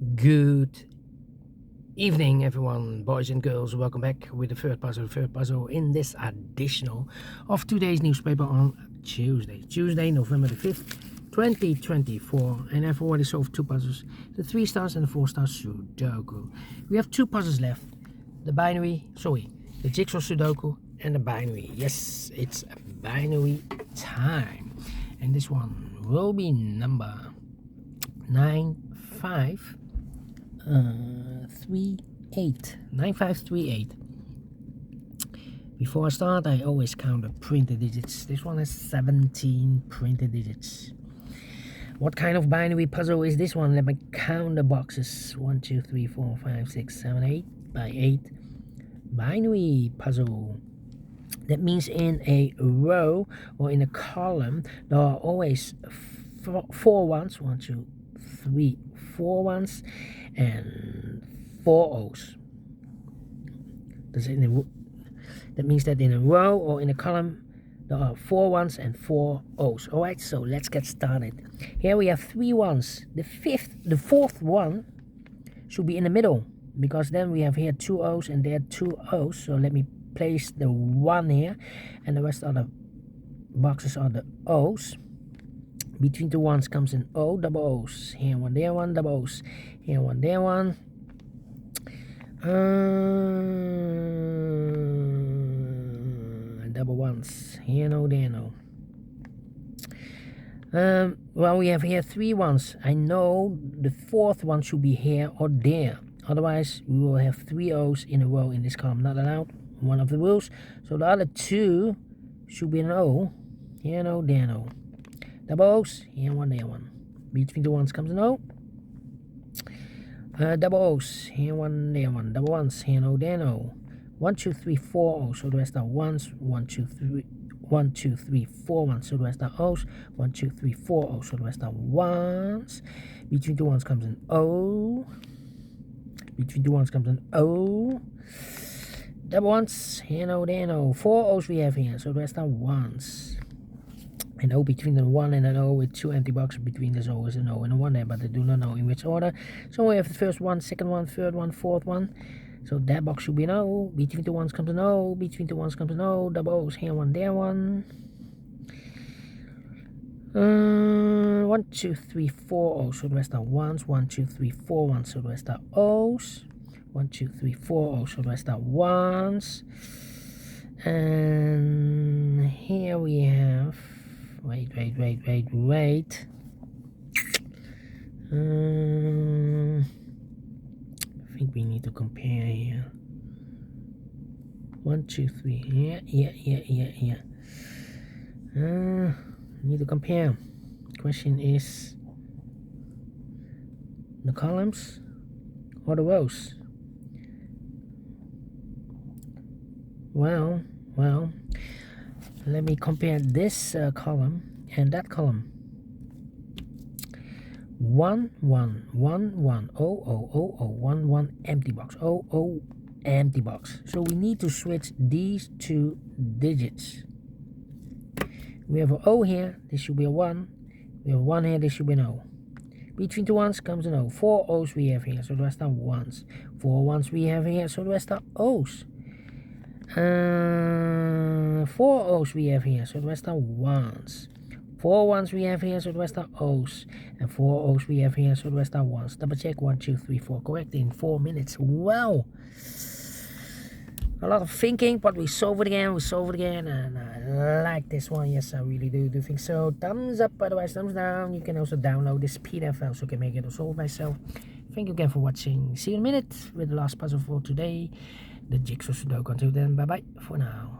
Good evening, everyone, boys and girls. Welcome back with the third puzzle in this additional of today's newspaper on Tuesday, November the 5th, 2024. And I've already solved two puzzles, the 3 stars and the 4 star Sudoku. We have two puzzles left, the Jigsaw Sudoku and the binary. Yes, it's binary time. And this one will be number 9538. Before I start, I always count the printed digits. This one has 17 printed digits. What kind of binary puzzle is this one? Let me count the boxes. 1, 2, 3, 4, 5, 6, 7, 8 by 8. Binary puzzle. That means in a row or in a column, there are always four ones. 1, 2, 3, 4 ones and 4 O's. That means that in a row or in a column there are 4 ones and 4 O's. Alright, so let's get started. Here we have 3 ones. The fourth one should be in the middle, because then we have here 2 O's and there 2 O's. So let me place the 1 here, and the rest of the boxes are the O's. Between the ones comes an O, double O's. Here one, there one, double O's. Here one, there one. Double ones. Here no, there no. Well, we have here 3 ones. I know the 4th one should be here or there. Otherwise, we will have 3 O's in a row in this column. Not allowed. One of the rules. So the other 2 should be an O. Here no, there no. Double O's, here one, there one. Between the ones comes an O. Double O's, here one, there one. Double ones, here no, there no. 1, 2, 3, 4 O's, so the rest are ones. 1, 2, 3, 1, 2, 3, 4 ones, so the rest are O's. 1, 2, 3, 4 O's, so the rest are ones. Between the ones comes an O. Between the ones comes an O. Double ones, here no, there no. 4 O's we have here, so the rest are ones. An O between the 1 and an O with 2 empty boxes between. There's always an O and a 1 there, but I do not know in which order. So we have the first one, second one, third one, fourth one. So that box should be an O. Between the ones comes an O. Between the ones comes an O. Double O's, here one, there one. 1, 2, 3, 4 O's, so the rest are ones. 1, 2, 3, 4 ones, so the rest are O's. 1, 2, 3, 4 O's, so the rest are ones. And here we have. Wait. I think we need to compare here. 1, 2, 3. Yeah. Need to compare. Question is the columns or the rows? Well. Let me compare this column and that column. 1, 1, 1, 1, 0, 0, 0, 0, 1, 1, empty box. 0, 0, empty box. So we need to switch these 2 digits. We have an O here, this should be a 1. We have a 1 here, this should be an O. Between the ones comes an O. 4 O's we have here, so the rest are ones. 4 ones we have here, so the rest are O's. 4 O's we have here, so the rest are ones. 4 ones we have here, so the rest are O's. And 4 O's we have here, so the rest are ones. Double check. 1, 2, 3, 4. Correct in 4 minutes. Well, a lot of thinking, but we solve it again, and I like this one. Yes, I really do think so. Thumbs up, otherwise thumbs down. You can also download this PDF file so you can make it or solve myself. Thank you again for watching. See you in a minute with the last puzzle for today, the Jigsaw Sudoku. Until then, bye bye for now.